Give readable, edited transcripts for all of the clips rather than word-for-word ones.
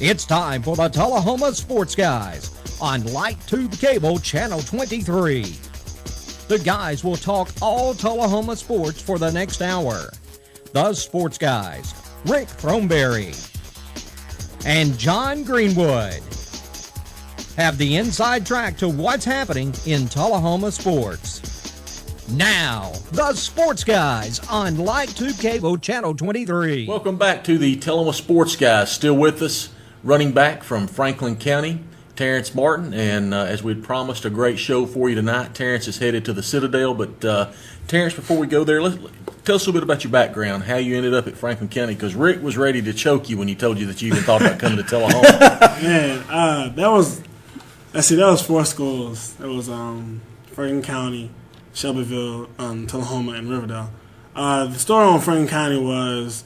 It's time for the Tullahooma Sports Guys on Light Tube Cable Channel 23. The guys will talk all Tullahoma sports for the next hour. The Sports Guys, Rick Throneberry and John Greenwood, have the inside track to what's happening in Tullahoma sports. Now, the Sports Guys on Light Tube Cable Channel 23. Welcome back to the Tullahoma Sports Guys. Still with us, running back from Franklin County, Terrance Martin. And as we'd promised, a great show for you tonight. Terrance is headed to the Citadel. But Terrance, before we go there, tell us a little bit about your background, how you ended up at Franklin County, because Rick was ready to choke you when he told you that you even thought about coming to Tullahoma. Man, that was four schools. It was Franklin County, Shelbyville, Tullahoma, and Riverdale. The story on Franklin County was,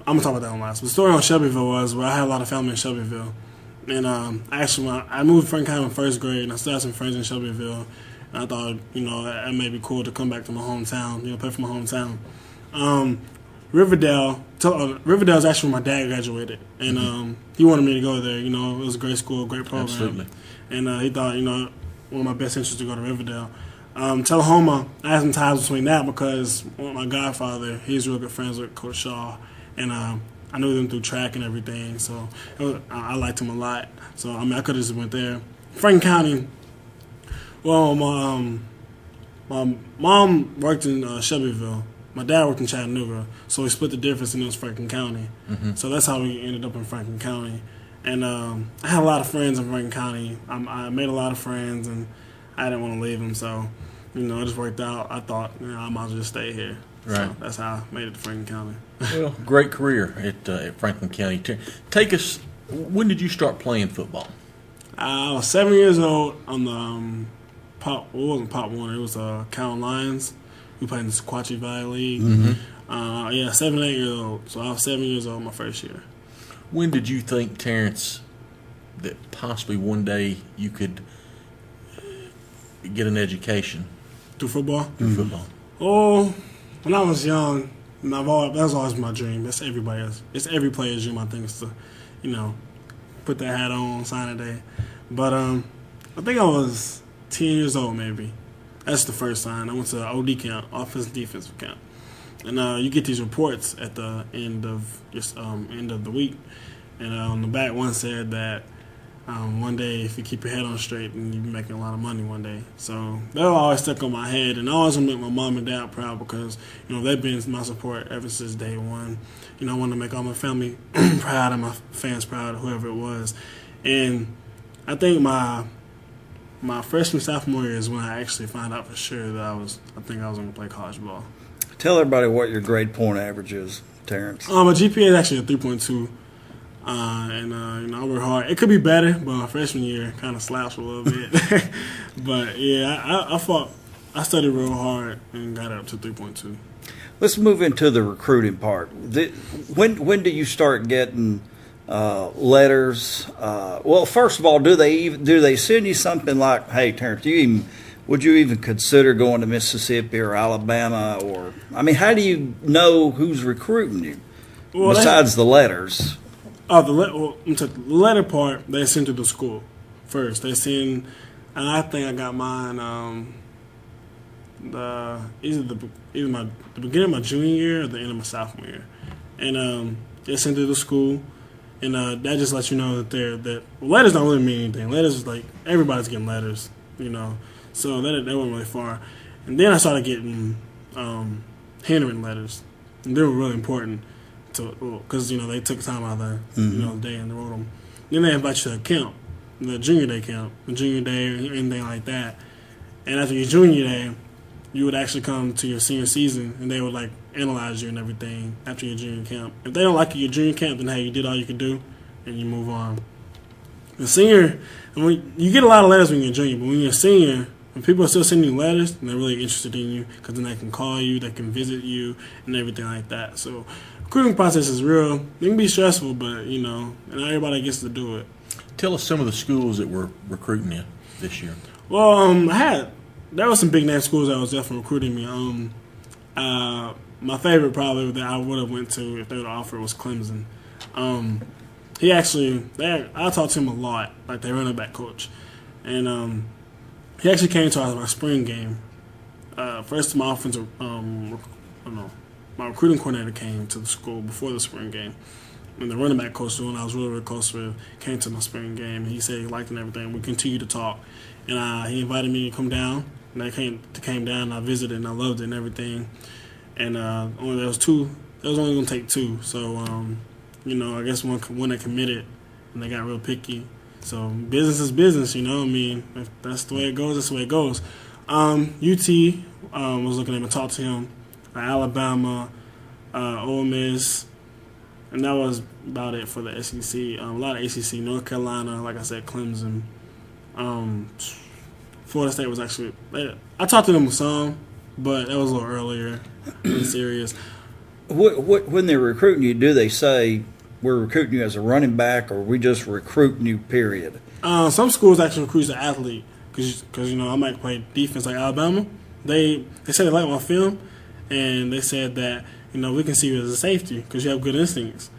I'm going to talk about that one last. The story on Shelbyville was, I had a lot of family in Shelbyville. And I moved to Franklin County in first grade, and I still had some friends in Shelbyville. And I thought, it may be cool to come back to my hometown, play for my hometown. Riverdale is actually where my dad graduated. And he wanted me to go there. It was a great school, great program. Absolutely. And he thought, one of my best interests to go to Riverdale. Tullahoma, I had some ties between that because my godfather, he's real good friends with Coach Shaw, and I knew them through track and everything, so I liked him a lot. So, I could have just went there. Franklin County, well, my mom worked in Shelbyville. My dad worked in Chattanooga, so we split the difference and it was Franklin County. Mm-hmm. So that's how we ended up in Franklin County. And I had a lot of friends in Franklin County. I made a lot of friends, and I didn't want to leave them, so it just worked out. I thought, I might as well just stay here. Right. So that's how I made it to Franklin County. Well, great career at Franklin County. Take us, when did you start playing football? I was 7 years old on the it wasn't Pop Warner, it was Cowan Lions. We played in the Sequatchie Valley League. Mm-hmm. 7 and 8 years old. So I was 7 years old my first year. When did you think, Terrance, that possibly one day you could get an education? Through football? Through football. Oh, when I was young, that was always my dream. That's everybody else. It's every player's dream, I think, is to, put that hat on, sign a day. But I think I was 10 years old, maybe. That's the first sign. I went to OD camp, offensive defensive camp. And you get these reports at the end of the week. And on the back, one said that one day, if you keep your head on straight, and you'll be making a lot of money one day. So that always stuck on my head, and I always want to make my mom and dad proud because they've been my support ever since day one. I wanted to make all my family proud and my fans proud, whoever it was. And I think my freshman sophomore year is when I actually found out for sure that I think I was going to play college ball. Tell everybody what your grade point average is, Terrance. My GPA is actually a 3.2. I work hard. It could be better, but my freshman year kind of slouched a little bit. But, yeah, I studied real hard and got it up to 3.2. Let's move into the recruiting part. When do you start getting letters? Well, first of all, do they send you something like, hey, Terrance, would you even consider going to Mississippi or Alabama? Or how do you know who's recruiting you besides the letters? The letter part, they send to the school first. They send, and I think I got mine either the beginning of my junior year or the end of my sophomore year. And they sent to the school, and that just lets you know that letters don't really mean anything. Letters is like, everybody's getting letters, so that went really far. And then I started getting handwritten letters, and they were really important. Because they took time out of the day and they wrote them. Then they invite you to a camp, the junior day camp, the junior day or anything like that. And after your junior day, you would actually come to your senior season, and they would analyze you and everything after your junior camp. If they don't like your junior camp, then hey, you did all you could do, and you move on. The senior, you get a lot of letters when you're a junior, but when you're a senior, when people are still sending you letters, and they're really interested in you, because then they can call you, they can visit you, and everything like that. So recruiting process is real. It can be stressful, but, and everybody gets to do it. Tell us some of the schools that were recruiting you this year. Well, there were some big-name schools that was definitely recruiting me. My favorite probably that I would have went to if they would have offered was Clemson. I talked to him a lot, like their running back coach, and he actually came to our spring game. First, my recruiting coordinator came to the school before the spring game. And the running back coach, the one I was really, really close with, came to my spring game. And he said he liked it and everything. We continued to talk. And he invited me to come down. And I came down, and I visited, and I loved it and everything. And there was only going to take 2. So, I guess one that committed, and they got real picky. So business is business, I mean, if that's the way it goes, that's the way it goes. UT was looking at him and talked to him. Alabama, Ole Miss, and that was about it for the SEC. A lot of ACC, North Carolina, like I said, Clemson. Florida State was actually – I talked to them some, but that was a little earlier and serious. When they're recruiting you, do they say we're recruiting you as a running back, or we just recruiting you, period? Some schools actually recruit as an athlete because I might play defense like Alabama. They said they like my film, and they said that we can see you as a safety because you have good instincts.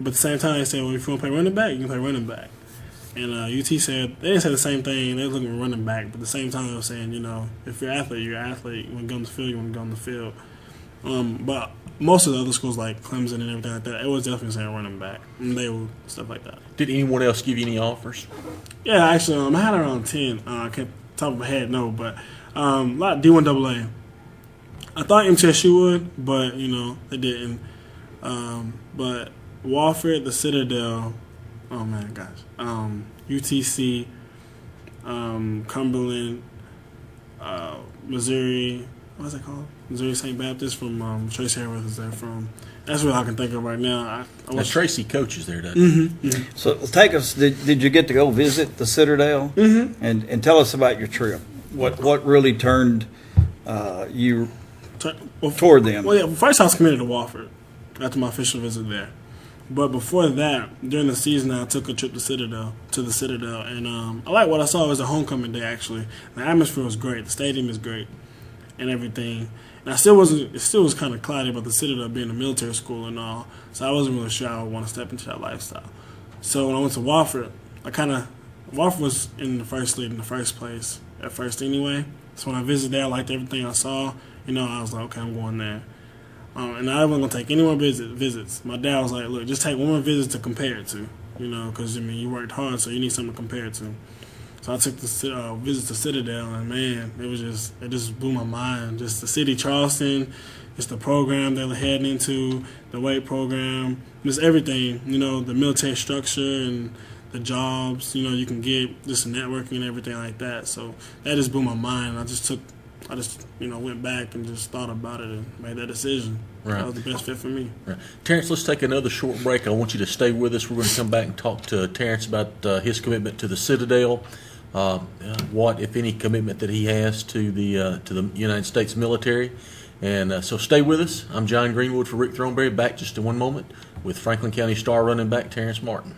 But at the same time, they said, well, if you want to play running back, you can play running back. And UT said they didn't say the same thing. They were looking for running back, but at the same time, they were saying, if you're an athlete, you're an athlete. You want to go on the field, you want to go on the field. But most of the other schools like Clemson and everything like that, it was definitely saying running back, and they were stuff like that. Did anyone else give you any offers? Yeah, actually, I had around 10. I can't top of my head, no, but a lot of D1AA. I thought MTSU would, but they didn't. But Wofford, the Citadel, oh man, gosh, UTC, Cumberland, Missouri. What's it called? Missouri St. Baptist from Tracy Hayworth is there from. That's what I can think of right now. Now Tracy coaches there, doesn't he? Mm-hmm. So take us. Did you get to go visit the Citadel? Mm-hmm. And tell us about your trip. What really turned you toward them? Well, yeah. First, I was committed to Wofford after my official visit there. But before that, during the season, I took a trip to the Citadel, and I like what I saw. It was a homecoming day. Actually, the atmosphere was great. The stadium is great, and everything. And it still was kind of cloudy about the Citadel being a military school and all. So I wasn't really sure I would want to step into that lifestyle. So when I went to Wofford, Wofford was in the first league in the first place at first anyway. So when I visited there, I liked everything I saw. I was like, okay, I'm going there. And I wasn't going to take any more visits. My dad was like, look, just take one more visit to compare it to, because, you worked hard, so you need something to compare it to. So I took the visit to Citadel, and, man, it just blew my mind. Just the city, Charleston, just the program they were heading into, the weight program, just everything, the military structure and the jobs, you can get, just the networking and everything like that. So that just blew my mind. I just went back and just thought about it and made that decision. Right. That was the best fit for me. Right. Terrance, let's take another short break. I want you to stay with us. We're going to come back and talk to Terrance about his commitment to the Citadel, what, if any, commitment that he has to the United States military. And so stay with us. I'm John Greenwood for Rick Thornberry. Back just in one moment with Franklin County star running back Terrance Martin.